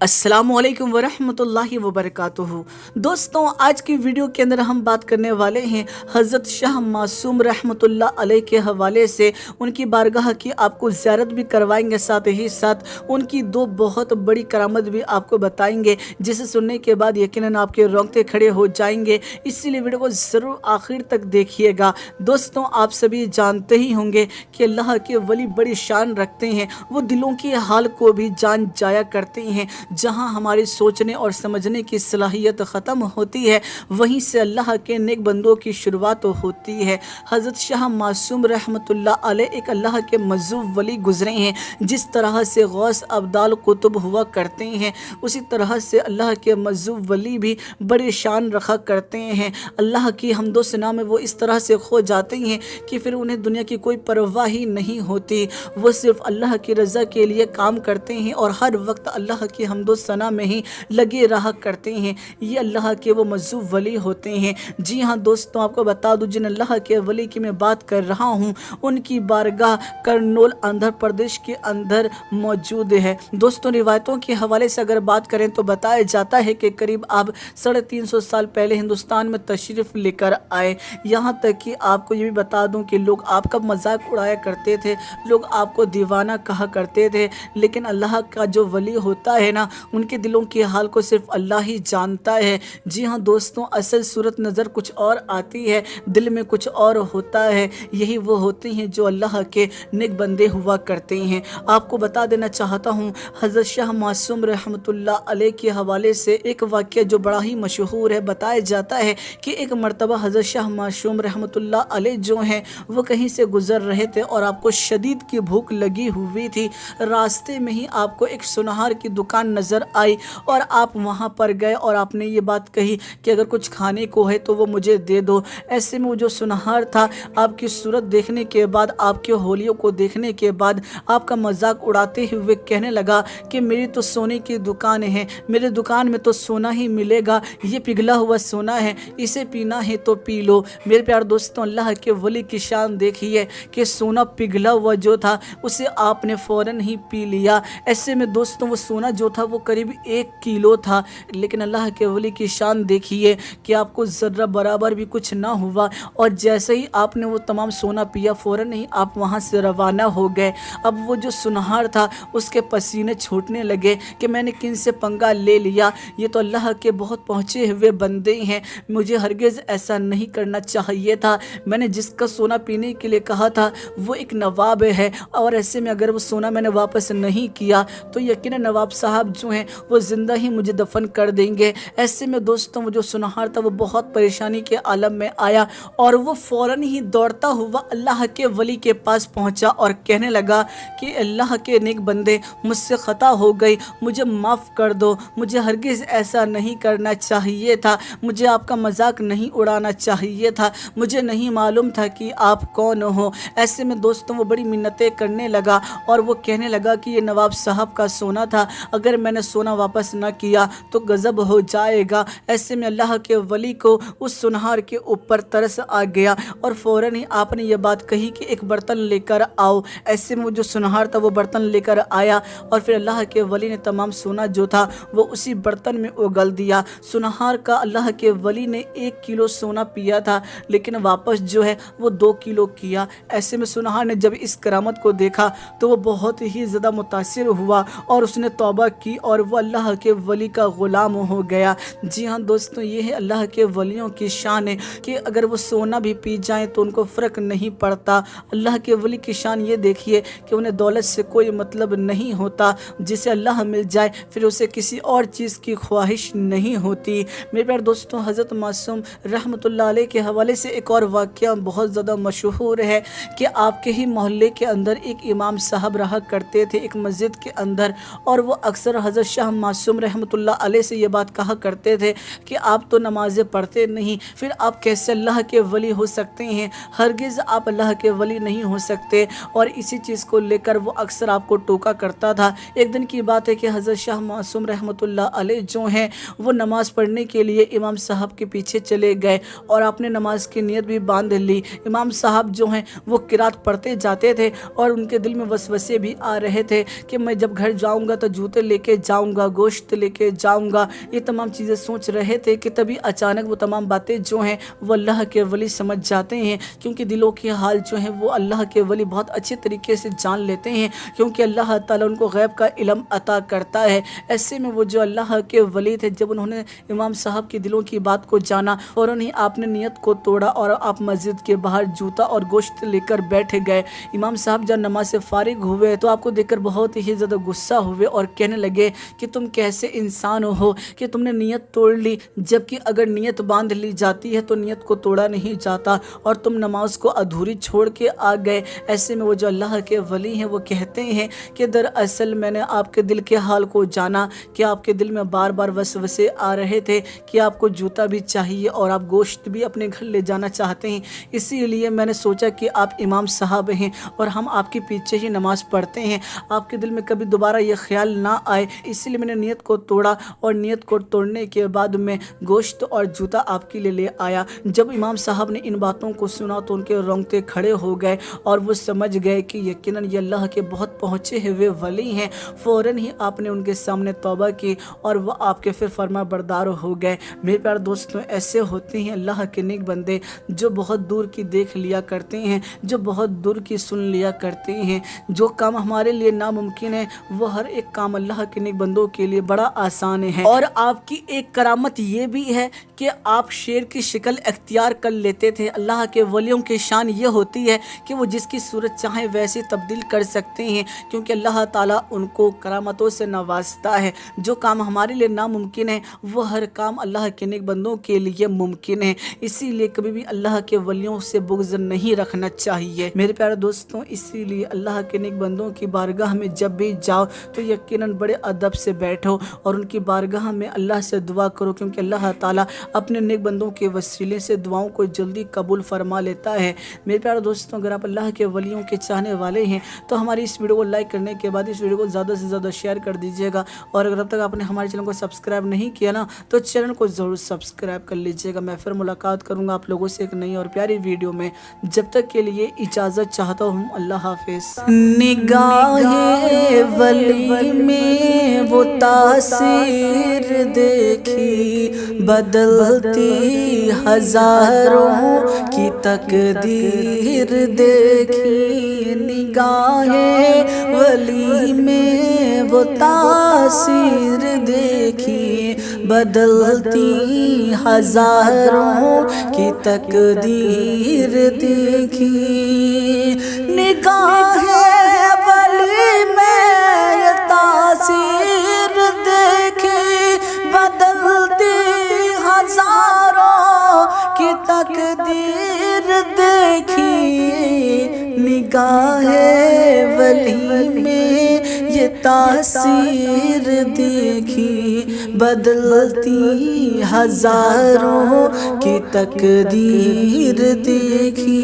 अस्सलामुअलैकुम वरहमतुल्लाहि वबरकातुहू। दोस्तों, आज की वीडियो के अंदर हम बात करने वाले हैं हज़रत शाह मासूम रहमतुल्लाह अलैह के हवाले से। उनकी बारगाह की आपको ज़ियारत भी करवाएंगे, साथ ही साथ उनकी दो बहुत बड़ी करामत भी आपको बताएंगे, जिसे सुनने के बाद यकीनन आपके रोंगटे खड़े हो जाएंगे। इसीलिए वीडियो को ज़रूर आखिर तक देखिएगा। दोस्तों, आप सभी जानते ही होंगे कि अल्लाह के वली बड़ी शान रखते हैं। वो दिलों के हाल को भी जान जाया करते हैं। जहां हमारी सोचने और समझने की सलाहियत ख़त्म होती है, वहीं से अल्लाह के नेक बंदों की शुरुआत होती है। हज़रत शाह मासूम रहमतुल्लाह अलैह एक अल्लाह के मज़्ज़ूब वली गुज़रे हैं। जिस तरह से गौस अब्दाल कुतुब हुआ करते हैं, उसी तरह से अल्लाह के मज़्ज़ूब वली भी बड़ी शान रखा करते हैं। अल्लाह की हम्दो सना में वो इस तरह से खो जाते हैं कि फिर उन्हें दुनिया की कोई परवाह ही नहीं होती। वो सिर्फ़ अल्लाह की रज़ा के लिए काम करते हैं और हर वक्त अल्लाह की हम्दो सना में ही लगे रहा करते हैं। ये अल्लाह के वो मज़्ज़ूब वली होते हैं। जी हाँ दोस्तों, आपको बता दूं, जिन अल्लाह के वली की मैं बात कर रहा हूँ, उनकी बारगाह करनौल आंध्र प्रदेश के अंदर मौजूद है। दोस्तों, रिवायतों के हवाले से अगर बात करें तो बताया जाता है कि करीब आप 350 साल पहले हिंदुस्तान में तशरीफ़ लेकर आए। यहाँ तक कि आपको ये भी बता दूं कि लोग आपका मजाक उड़ाया करते थे, लोग आपको दीवाना कहा करते थे। लेकिन अल्लाह का जो वली होता है ना, उनके दिलों के हाल को सिर्फ अल्लाह ही जानता है। जी हाँ दोस्तों, असल सूरत नज़र कुछ और आती है, दिल में कुछ और होता है। यही वो होते हैं जो अल्लाह के नेक बंदे हुआ करते हैं। आपको बता देना चाहता हूँ, हज़रत शाह मासूम रहमतुल्लाह अलैह के हवाले से एक वाक़या जो बड़ा ही मशहूर है। बताया जाता है कि एक मरतबा हज़रत शाह मासूम रहमतुल्लाह अलैह जो हैं, वो कहीं से गुज़र रहे थे और आपको शदीद की भूख लगी हुई थी। रास्ते में ही आपको एक सुनहार की दुकान नज़र आई और आप वहां पर गए और आपने ये बात कही कि अगर कुछ खाने को है तो वो मुझे दे दो। ऐसे में वो जो सुनहार था, आपकी सूरत देखने के बाद, आपके होलियों को देखने के बाद आपका मजाक उड़ाते हुए कहने लगा कि मेरी तो सोने की दुकान है, मेरे दुकान में तो सोना ही मिलेगा, ये पिघला हुआ सोना है, इसे पीना है तो पी लो। मेरे प्यार दोस्तों, अल्लाह के वली की शान देखिए कि सोना पिघला हुआ जो था उसे आपने फ़ौरन ही पी लिया। ऐसे में दोस्तों, वो सोना जो था वो करीब 1 किलो था। लेकिन अल्लाह के वली की शान देखिए कि आपको ज़र्रा बराबर भी कुछ ना हुआ और जैसे ही आपने वो तमाम सोना पिया, फ़ौरन ही आप वहाँ से रवाना हो गए। अब वो जो सुनहार था, उसके पसीने छूटने लगे कि मैंने किन से पंगा ले लिया, ये तो अल्लाह के बहुत पहुँचे हुए बंदे हैं, मुझे हरगिज़ ऐसा नहीं करना चाहिए था। मैंने जिसका सोना पीने के लिए कहा था वो एक नवाब है, और ऐसे में अगर वो सोना मैंने वापस नहीं किया तो यकीनन नवाब साहब जो हैं वो ज़िंदा ही मुझे दफन कर देंगे। ऐसे में दोस्तों, वो जो सुनहार था वो बहुत परेशानी के आलम में आया और वो फ़ौरन ही दौड़ता हुआ अल्लाह के वली के पास पहुंचा और कहने लगा कि अल्लाह के नेक बंदे, मुझसे ख़ता हो गई, मुझे माफ़ कर दो, मुझे हरगिज़ ऐसा नहीं करना चाहिए था, मुझे आपका मजाक नहीं उड़ाना चाहिए था, मुझे नहीं मालूम था कि आप कौन हो। ऐसे में दोस्तों, वो बड़ी मिन्नतें करने लगा और वो कहने लगा कि ये नवाब साहब का सोना था, अगर मैंने सोना वापस न किया तो गज़ब हो जाएगा। ऐसे में अल्लाह के वली को उस सुनहार के ऊपर तरस आ गया और फ़ौरन ही आपने ये बात कही कि एक बर्तन लेकर आओ। ऐसे में वो जो सुनहार था वो बर्तन लेकर आया और फिर अल्लाह के वली ने तमाम सोना जो था वो उसी बर्तन में उगल दिया। सुनहार का अल्लाह के वली ने 1 किलो सोना पिया था, लेकिन वापस जो है वो 2 किलो किया। ऐसे में सुनहार ने जब इस करामत को देखा तो वो बहुत ही ज़्यादा मुतासिर हुआ और उसने तौबा की और वो अल्लाह के वली का ग़ुलाम हो गया। जी हाँ दोस्तों, ये है अल्लाह के वलियों की शान है कि अगर वो सोना भी पी जाएं तो उनको फ़र्क नहीं पड़ता। अल्लाह के वली की शान ये देखिए कि उन्हें दौलत से कोई मतलब नहीं होता, जिसे अल्लाह मिल जाए फिर उसे किसी और चीज़ की ख्वाहिश नहीं होती। मेरे प्यारे दोस्तों, हज़रत मासूम रहमतुल्लाह अलैह के हवाले से एक और वाक़या बहुत ज़्यादा मशहूर है कि आपके ही मोहल्ले के अंदर एक इमाम साहब रहा करते थे एक मस्जिद के अंदर, और वो अक्सर हज़रत शाह मासूम रहमतुल्लाह अलैह से ये बात कहा करते थे कि आप तो नमाज़ें पढ़ते नहीं, फिर आप कैसे अल्लाह के वली हो सकते हैं, हरगिज़ आप अल्लाह के वली नहीं हो सकते। और इसी चीज़ को लेकर वो अक्सर आपको टोका करता था। एक दिन की बात है कि हज़रत शाह मासूम रहमतुल्लाह अलैह जो हैं वो नमाज़ पढ़ने के लिए इमाम साहब के पीछे चले गए और आपने नमाज की नीयत भी बांध ली। इमाम साहब जो हैं वो किरात पढ़ते जाते थे और उनके दिल में वसवसे भी आ रहे थे कि मैं जब घर जाऊँगा तो जूते लेके लेके जाऊंगा, गोश्त लेके जाऊंगा, ये तमाम चीज़ें सोच रहे थे कि तभी अचानक वो तमाम बातें जो हैं वो अल्लाह के वली समझ जाते हैं, क्योंकि दिलों के हाल जो हैं वो अल्लाह के वली बहुत अच्छे तरीके से जान लेते हैं, क्योंकि अल्लाह ताला उनको गैब का इल्म अता करता है। ऐसे में वो जो अल्लाह के वली थे, जब उन्होंने इमाम साहब की दिलों की बात को जाना, फौरन ही आपने नियत को तोड़ा और आप मस्जिद के बाहर जूता और गोश्त लेकर बैठ गए। इमाम साहब जब नमाज से फारिग हुए तो आपको देखकर बहुत ही ज़्यादा गुस्सा हुए और कहने लगे कि तुम कैसे इंसान हो कि तुमने नियत तोड़ ली, जबकि अगर नियत बांध ली जाती है तो नियत को तोड़ा नहीं जाता, और तुम नमाज को अधूरी छोड़ के आ गए। ऐसे में वो जो अल्लाह के वली हैं वो कहते हैं कि दरअसल मैंने आपके दिल के हाल को जाना कि आपके दिल में बार बार वसवसे आ रहे थे कि आपको जूता भी चाहिए और आप गोश्त भी अपने घर ले जाना चाहते हैं, इसीलिए मैंने सोचा कि आप इमाम साहब हैं और हम आपके पीछे ही नमाज पढ़ते हैं, आपके दिल में कभी दोबारा ये ख्याल ना आए, इसीलिए मैंने नियत को तोड़ा और नियत को तोड़ने के बाद मैं गोश्त और जूता आपके लिए ले आया। जब इमाम साहब ने इन बातों को सुना तो उनके रोंगटे खड़े हो गए और वो समझ गए कि यकीनन ये अल्लाह के बहुत पहुँचे हुए वली हैं। फ़ौरन ही आपने उनके सामने तौबा की और वह आपके फिर फरमा बरदार हो गए। मेरे प्यारे दोस्तों, ऐसे होते हैं अल्लाह के नेक बंदे जो बहुत दूर की देख लिया करते हैं, जो बहुत दूर की सुन लिया करते हैं। जो काम हमारे लिए नामुमकिन है वो हर एक काम अल्लाह के नेक बंदों के लिए बड़ा आसान है। और आपकी एक करामत ये भी है कि आप शेर की शक्ल अख्तियार कर लेते थे। अल्लाह के वलियों की शान ये होती है कि वो जिसकी सूरत चाहे वैसे तब्दील कर सकते हैं, क्योंकि अल्लाह ताला उनको करामतों से नवाजता है। जो काम हमारे लिए नामुमकिन है वो हर काम अल्लाह के नेक बंदों के लिए मुमकिन है। इसीलिए कभी भी अल्लाह के वलियों से बुग़्ज़ नहीं रखना चाहिए मेरे प्यारे दोस्तों। इसीलिए अल्लाह के नेक बंदों की बारगाह में जब भी जाओ तो यकीनन बड़े अदब से बैठो और उनकी बारगाह में अल्लाह से दुआ करो, क्योंकि अल्लाह ताला अपने नेक बंदों के वसीले से दुआओं को जल्दी कबूल फरमा लेता है। मेरे प्यारे दोस्तों, अगर आप अल्लाह के वलियों के चाहने वाले हैं तो हमारी इस वीडियो को लाइक करने के बाद इस वीडियो को ज़्यादा से ज़्यादा शेयर कर दीजिएगा, और अगर अब तक आपने हमारे चैनल को सब्सक्राइब नहीं किया ना तो चैनल को ज़रूर सब्सक्राइब कर लीजिएगा। मैं फिर मुलाकात करूँगा आप लोगों से एक नई और प्यारी वीडियो में। जब तक के लिए इजाज़त चाहता हूँ, अल्लाह हाफिज़। निगाहे वली में वो तासीर देखी, बदलती हजारों की तकदीर देखी। निगाहे वली में वो तासीर देखी, बदलती हजारों की तकदीर देखी। निगाहे वली में ये तासीर देखी, बदलती हजारों की तकदीर देखी। निगाहे वली में ये तासीर देखी, बदलती हजारों की तकदीर देखी।